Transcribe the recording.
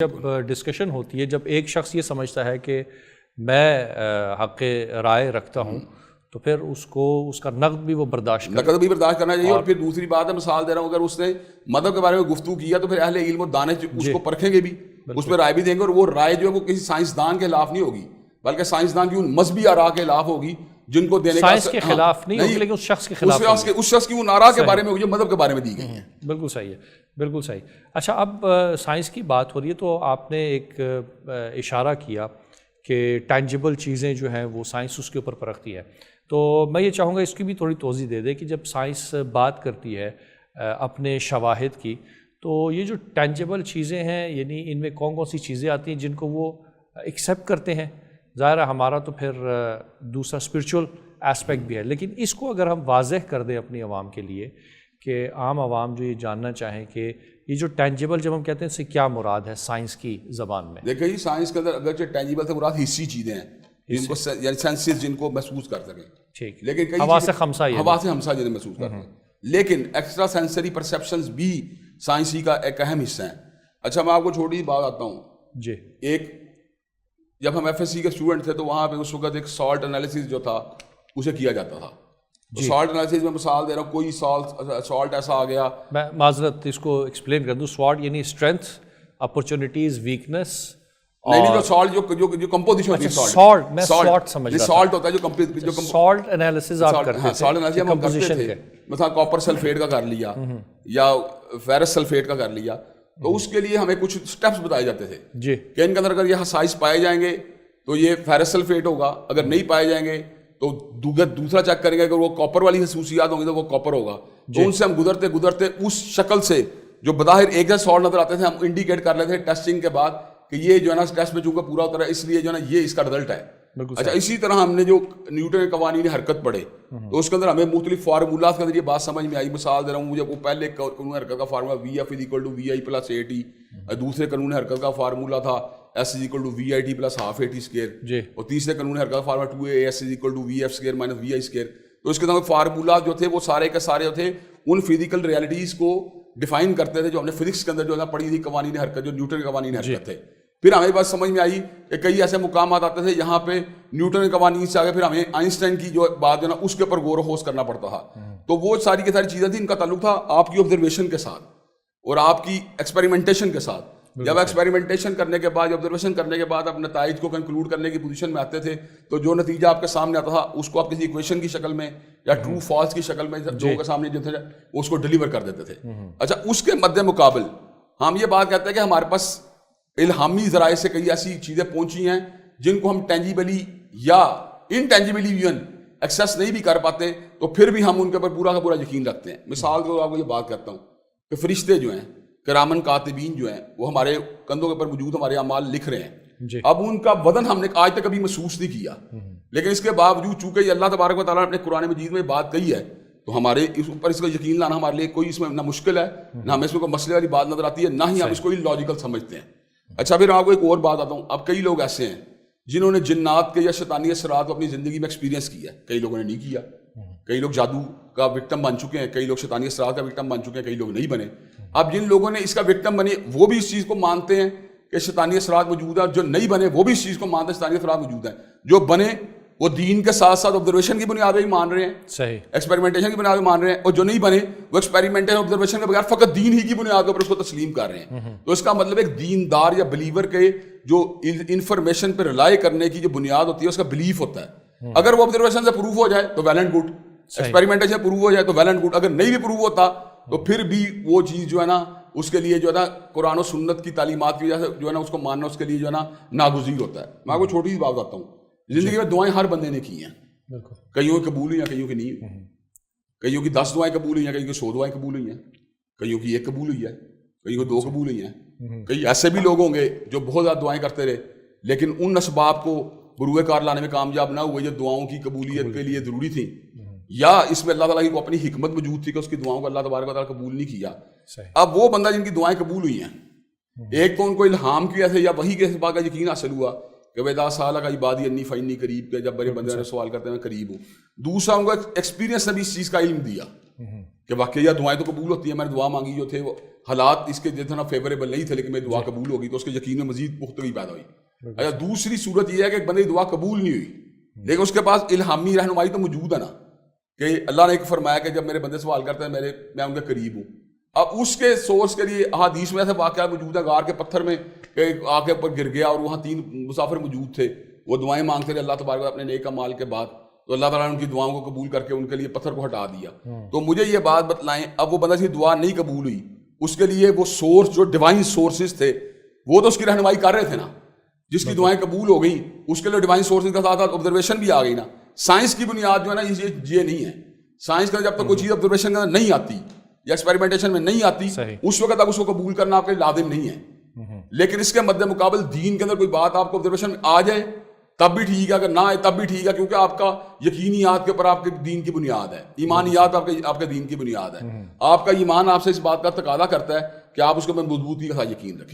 جب ڈسکشن ہوتی ہے، جب ایک شخص یہ سمجھتا ہے کہ میں حق رائے رکھتا ہوں تو پھر اس کو اس کا نقد بھی وہ برداشت کرنا چاہیے. اور پھر دوسری بات ہے، مثال دے رہا ہوں، اگر اس نے مذہب کے بارے میں گفتگو کیا تو پھر اہل علم و دانش اس کو پرکھیں گے بھی، اس پہ رائے بھی دیں گے، اور وہ رائے جو ہے وہ کسی سائنسدان کے خلاف نہیں ہوگی بلکہ سائنسدان کی ان مذہبی آراء کے خلاف ہوگی جن کو دینے کا سائنس کے خلاف نہیں ہوگی، لیکن اس شخص کے خلاف اس شخص کی ان آراء کے بارے میں ہوگی جو مذہب کے بارے میں دی گئی ہیں. بالکل صحیح ہے، بالکل صحیح. اچھا، اب سائنس کی بات ہو رہی ہے تو آپ نے ایک اشارہ کیا کہ ٹینجیبل چیزیں جو ہیں وہ سائنس اس کے اوپر پرکھتی ہے. تو میں یہ چاہوں گا اس کی بھی تھوڑی توضیح دے دے کہ جب سائنس بات کرتی ہے اپنے شواہد کی، تو یہ جو ٹینجیبل چیزیں ہیں یعنی ان میں کون کون سی چیزیں آتی ہیں جن کو وہ ایکسیپٹ کرتے ہیں؟ ظاہر ہے ہمارا تو پھر دوسرا اسپرچول ایسپیکٹ بھی ہے، لیکن اس کو اگر ہم واضح کر دیں اپنی عوام کے لیے کہ عام عوام جو یہ جاننا چاہیں کہ یہ جو ٹینجیبل جب ہم کہتے ہیں اس سے کیا مراد ہے سائنس کی زبان میں. دیکھیں جی، سائنس کے اندر اگرچہ ٹینجیبل سے مراد حصی چیزیں ہیں جن کو یعنی سینسز جن کو محسوس کر سکیں، ٹھیک، لیکن حواس خمسہ جنہیں محسوس کرتے ہیں، لیکن ایکسٹرا سینسری پرسیپشنز بھی سائنسی کا ایک اہم حصہ ہیں. اچھا، میں آپ کو چھوٹی بات آتا ہوں جی. ایک جب ہم ایف ایس سی کے اسٹوڈنٹ تھے تو وہاں پہ اس وقت ایک سالٹ انالیسس جو تھا اسے کیا جاتا تھا. سالٹ انالیسس میں مثال دے رہا ہوں، کوئی سالٹ ایسا آ گیا، میں معذرت اس کو ایکسپلین کر دوں. سوالٹ یعنی اسٹرینتھ، اپرچونیٹیز، ویکنس. نہیں جو سالٹ جو کمپوزیشن ہوتی ہے، سالٹ میں سالٹ سمجھ رہا تھا، سالٹ ہوتا ہے جو سالٹ انالیسس آپ کرتے تھے، سالٹ انالیسس ہم کرتے تھے. مثلا کاپر سلفیٹ کا کر لیا یا فیرس سلفیٹ کا کر لیا، تو اس کے لیے ہمیں کچھ سٹیپس بتائے جاتے تھے جی کہ ان کے اندر اگر یہ خصائص پائے جائیں گے تو یہ فیرس سلفیٹ ہوگا، اگر نہیں پائے جائیں گے تو دوسرا چیک کریں گے، اگر وہ کاپر والی خصوصیات ہوں گی تو وہ کاپر ہوگا. تو ان سے ہم گزرتے اس شکل سے جو بظاہر ایک جیسے سالٹ نظر آتے تھے ہم انڈیکیٹ کر لیتے تھے ٹیسٹنگ کے بعد کہ یہ جو ہے نا ٹیسٹ میں چونکہ پورا اترا ہے اس لیے جو ہے نا یہ اس کا رزلٹ ہے. اچھا، اسی طرح ہم نے جو نیوٹن کے قوانین حرکت پڑھے تو اس کے اندر ہمیں مختلف فارمولاز کے اندر یہ بات سمجھ میں آئی. مثال دے رہا ہوں، مجھے وہ پہلے قانون حرکت کا formula V F = V I plus A T, دوسرے قانون حرکت کا فارمولا تھا S = V I T plus half A T square, اور تیسرے قانون حرکت کا formula 2AS = V F square minus V I square. تو اس کے اندر فارمولا جو تھے وہ سارے کے سارے تھے ان فزیکل ریالٹیز کو ڈیفائن کرتے تھے جو ہم نے فزکس کے اندر جو ہے نا پڑھی تھی قوانین حرکت، جو نیوٹن کے قوانین حرکت تھے. پھر ہمیں بات سمجھ میں آئی کہ کئی ایسے مقامات آتے تھے یہاں پہ نیوٹن کے قوانین سے آگے پھر ہمیں آئنسٹائن کی جو بات جو نا اس کے اوپر غور و خوض کرنا پڑتا تھا. تو وہ ساری کی ساری چیزیں تھیں، ان کا تعلق تھا آپ کی آبزرویشن کے ساتھ اور آپ کی ایکسپیریمنٹیشن کے ساتھ. جب ایکسپیریمنٹیشن کرنے کے بعد، آبزرویشن کرنے کے بعد آپ نتائج کو کنکلوڈ کرنے کی پوزیشن میں آتے تھے تو جو نتیجہ آپ کے سامنے آتا تھا اس کو آپ کسی ایکویشن کی شکل میں یا ٹرو فالس کی شکل میں جو کے سامنے جو تھے اس کو ڈلیور کر دیتے تھے. اچھا، اس کے مد مقابل ہم یہ بات کہتے ہیں کہ ہمارے پاس الہامی ذرائع سے کئی ایسی چیزیں پہنچی ہیں جن کو ہم ٹینجیبلی یا انٹینجیبلی ایون ایکسیس نہیں بھی کر پاتے، تو پھر بھی ہم ان کے اوپر پورا کا پورا یقین رکھتے ہیں. مثال کے طور پر آپ کو یہ بات کرتا ہوں کہ فرشتے جو ہیں، کرامن کاتبین جو ہیں، وہ ہمارے کندھوں کے اوپر موجود ہمارے اعمال لکھ رہے ہیں. اب ان کا وزن ہم نے آج تک کبھی محسوس نہیں کیا، لیکن اس کے باوجود چونکہ یہ اللہ تبارک و تعالیٰ نے اپنے قرآن مجید میں بات کہی ہے تو ہمارے اس اوپر اس کا یقین لانا ہمارے لیے کوئی اس میں نہ مشکل ہے، نہ ہمیں اس میں کوئی مسئلے والی بات نظر آتی ہے، نہ ہی ہم اس کو لاجیکل سمجھتے ہیں. اچھا، پھر آپ کو ایک اور بات آتا ہوں. اب کئی لوگ ایسے ہیں جنہوں نے جنات کے یا شیطانی اثرات کو اپنی زندگی میں ایکسپیرینس کیا ہے، کئی لوگوں نے نہیں کیا. کئی لوگ جادو کا وکٹم بن چکے ہیں، کئی لوگ شیطانی اثرات کا وکٹم بن چکے ہیں، کئی لوگ نہیں بنے. اب جن لوگوں نے اس کا وکٹم بنے وہ بھی اس چیز کو مانتے ہیں کہ شیطانی اثرات موجود ہیں، جو نہیں بنے وہ بھی اس چیز کو مانتے ہیں شیطانی اثرات موجود ہیں. جو بنے وہ دین کے ساتھ ساتھ آبزرویشن کی بنیاد پہ بھی مان رہے ہیں، صحیح، ایکسپیریمنٹیشن کی بنیاد پہ مان رہے ہیں، اور جو نہیں بنے وہ ایکسپیریمنٹیشن آبزرویشن کے بغیر فقط دین ہی کی بنیاد کے اوپر اس کو تسلیم کر رہے ہیں. تو اس کا مطلب ایک دیندار یا بلیور کے جو انفارمیشن پہ ریلائی کرنے کی جو بنیاد ہوتی ہے اس کا بلیف ہوتا ہے. اگر وہ آبزرویشن سے پروف ہو جائے تو well and good, experimentation proof ہو جائے تو ویل اینڈ گڈ. اگر نہیں بھی پروف ہوتا تو پھر بھی وہ چیز جو ہے نا اس کے لیے جو ہے نا قرآن و سنت کی تعلیمات کی وجہ سے جو ہے نا اس کو ماننا اس کے لیے جو ہے نا ناگزیر ہوتا ہے. میں آپ کو چھوٹی سی بات بتاتا ہوں، زندگی میں دعائیں ہر بندے نے کی ہیں، کئیوں کی قبول ہوئی ہیں، کئیوں کی نہیں ہوئی. کئیوں کی 10 دعائیں قبول ہوئی ہیں، کئیوں کی 100 دعائیں قبول ہوئی ہیں، کئیوں کی 1 قبول ہوئی ہے، کئیوں کی 2 قبول ہوئی ہیں. کئی ایسے بھی لوگ ہوں گے جو بہت زیادہ دعائیں کرتے رہے لیکن ان اسباب کو بروئے کار لانے میں کامیاب نہ ہوئے جو دعاؤں کی قبولیت کے لیے ضروری تھیں، یا اس میں اللہ تعالیٰ کی اپنی حکمت موجود تھی کہ اس کی دعاؤں کو اللہ تبارک و تعالیٰ قبول نہیں کیا. اب وہ بندہ جن کی دعائیں قبول ہوئی ہیں، ایک تو ان کو الہام کی وجہ سے یا وحی کے بات کا یقین حاصل ہوا کہ ویدا سالہ کا عبادی انی فانی قریب، کہ جب بڑے بندے نے سوال کرتے ہیں میں قریب ہوں. دوسرا ان کو ایکسپیرینس نے بھی اس چیز کا علم دیا کہ واقعی یار دعائیں تو قبول ہوتی ہیں. میں نے دعا مانگی جو تھے وہ حالات اس کے جتنا فیوریبل نہیں تھے لیکن میری دعا قبول ہوگی تو اس کے یقین میں مزید پختگی پیدا ہوئی. اچھا دوسری صورت یہ ہے کہ ایک بندے کی دعا قبول نہیں ہوئی لیکن اس کے پاس الہامی رہنمائی تو موجود ہے نا, کہ اللہ نے ایک فرمایا کہ جب میرے بندے سوال کرتے ہیں میں ان کے قریب ہوں. اب اس کے سورس کے لیے احادیث میں ایسے واقعات موجود ہے غار کے پتھر میں کہ آ کے اوپر گر گیا اور وہاں 3 مسافر موجود تھے, وہ دعائیں مانگتے رہے اللہ تبارک اپنے نیک اعمال کے بعد, تو اللہ تعالیٰ نے ان کی دعاؤں کو قبول کر کے ان کے لیے پتھر کو ہٹا دیا. تو مجھے یہ بات بتلائیں, اب وہ بندہ کی دعا نہیں قبول ہوئی, اس کے لیے وہ سورس جو ڈیوائن سورسز تھے وہ تو اس کی رہنمائی کر رہے تھے نا, جس کی دعائیں قبول ہو گئیں اس کے لیے ڈیوائن سورسز کا ساتھ آبزرویشن بھی آ گئی نا. سائنس کی بنیاد جو ہے نا یہ نہیں ہے. سائنس کا جب تک کوئی چیز آبزرویشن کا نہیں آتی یا ایکسپیریمنٹیشن میں نہیں آتی اس وقت تک اس کو قبول کرنا آپ کے لازم نہیں ہے. لیکن اس کے مد مقابل دین کے اندر کوئی بات آپ کو آبزرویشن میں آ جائے تب بھی ٹھیک ہے, اگر نہ آئے تب بھی ٹھیک ہے, کیونکہ آپ کا یقینیات کے اوپر آپ کے دین کی بنیاد ہے, ایمانیات آپ کے دین کی بنیاد ہے. آپ کا ایمان آپ سے اس بات کا تقاضا کرتا ہے کہ آپ اس کو مضبوطی کے ساتھ یقین رکھیں.